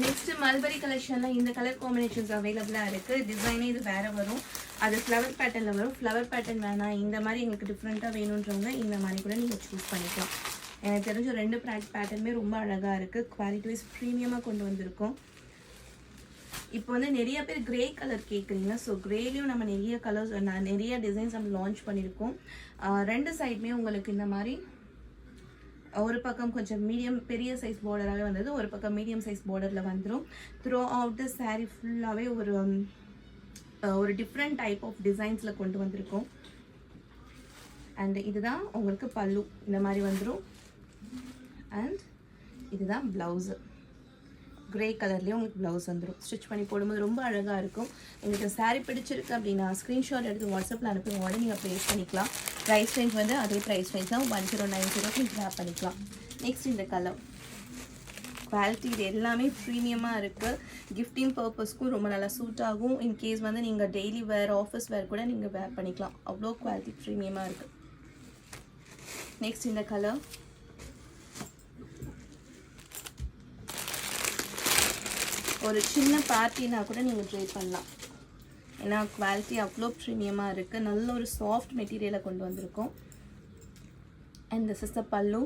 Next mulberry கலெக்ஷன்ல இந்த colour combinations அவைலபிளா இருக்கு. டிசைனே இது வேற வரும். அது ஃப்ளவர் பேட்டர்ன்ல வரும். ஃப்ளவர் பேட்டர்ன் வேணாம், இந்த மாதிரி எங்களுக்கு டிஃப்ரெண்டா வேணுன்றவங்க இந்த மாதிரி கூட நீங்க சூஸ் பண்ணிக்கலாம். எனக்கு தெரிஞ்ச 2 பேட்டர்னுமே ரொம்ப அழகா இருக்கு. குவாலிட்டி வைஸ் ப்ரீமியமா கொண்டு வந்திருக்கோம். இப்போ வந்து நிறைய பேர் கிரே கலர் கேட்குறீங்க. ஸோ கிரேலையும் நம்ம நிறைய கலர்ஸ் நிறைய டிசைன்ஸ் நம்ம லான்ச் பண்ணியிருக்கோம். 2 சைடுமே உங்களுக்கு இந்த மாதிரி ஒரு பக்கம் கொஞ்சம் மீடியம் பெரிய சைஸ் பார்டராகவே வந்தது, ஒரு பக்கம் மீடியம் சைஸ் பார்டரில் வந்துடும். த்ரூ அவுட் த சாரீ ஃபுல்லாகவே ஒரு டிஃப்ரெண்ட் டைப் ஆஃப் டிசைன்ஸில் கொண்டு வந்திருக்கோம். அண்ட் இதுதான் உங்களுக்கு பல்லு இந்த மாதிரி வந்துடும். அண்ட் இதுதான் ப்ளவுஸு, கிரே கலர்லேயே உங்களுக்கு ப்ளவுஸ் வந்துடும். ஸ்டிச் பண்ணி போடும்போது ரொம்ப அழகாக இருக்கும். உங்களுக்கு சாரீ பிடிச்சிருக்கு அப்படின்னா ஸ்க்ரீன்ஷாட் எடுத்து வாட்ஸ்அப்பில் அனுப்பி உடனே நீங்கள் ப்ளேஸ் பண்ணிக்கலாம். ப்ரைஸ் ரேஞ்ச் வந்து அதே ப்ரைஸ் ரேஞ்ச் தான் 1090 நீங்கள் கிராப் பண்ணிக்கலாம். நெக்ஸ்ட் இந்த கலர் குவாலிட்டி இது எல்லாமே ப்ரீமியமாக இருக்குது. கிஃப்டிங் பர்பஸ்க்கும் ரொம்ப நல்லா சூட் ஆகும். இன்கேஸ் வந்து நீங்கள் டெய்லி வேர் ஆஃபீஸ் வேர் கூட நீங்கள் வேர் பண்ணிக்கலாம். அவ்வளோ குவாலிட்டி ப்ரீமியமாக இருக்குது. நெக்ஸ்ட் இந்த கலர் ஒரு சின்ன பார்ட்டினா கூட நீங்கள் ட்ரை பண்ணலாம். ஏன்னா குவாலிட்டி அவ்வளோ ப்ரீமியமாக இருக்குது. நல்ல ஒரு சாஃப்ட் மெட்டீரியலை கொண்டு வந்திருக்கோம். அண்ட் திஸ் இஸ் த பல்லு.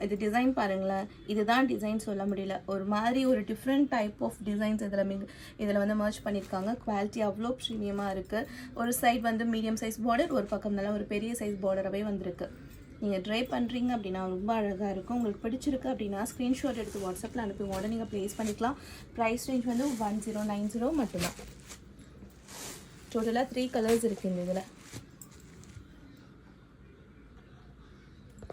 இது டிசைன் பாருங்களேன், இதுதான் டிசைன் சொல்ல முடியல, ஒரு மாதிரி ஒரு டிஃப்ரெண்ட் டைப் ஆஃப் டிசைன்ஸ் இதில் வந்து மர்ச் பண்ணியிருக்காங்க. குவாலிட்டி அவ்வளோ ப்ரீமியமாக இருக்குது. ஒரு சைடு வந்து மீடியம் சைஸ் பார்டர், ஒரு பக்கம் நல்லா ஒரு பெரிய சைஸ் பார்டராகவே வந்திருக்கு. நீங்கள் ட்ரை பண்ணுறீங்க அப்படின்னா ரொம்ப அழகாக இருக்கும். உங்களுக்கு பிடிச்சிருக்கு அப்படின்னா ஸ்க்ரீன்ஷாட் எடுத்து வாட்ஸ்அப்பில் அனுப்பி உடனே நீங்கள் ப்ளேஸ் பண்ணிக்கலாம். ப்ரைஸ் ரேஞ்ச் வந்து 1090 மட்டும்தான். டோட்டலாக 3 கலர்ஸ் இருக்குது இந்த இதில்.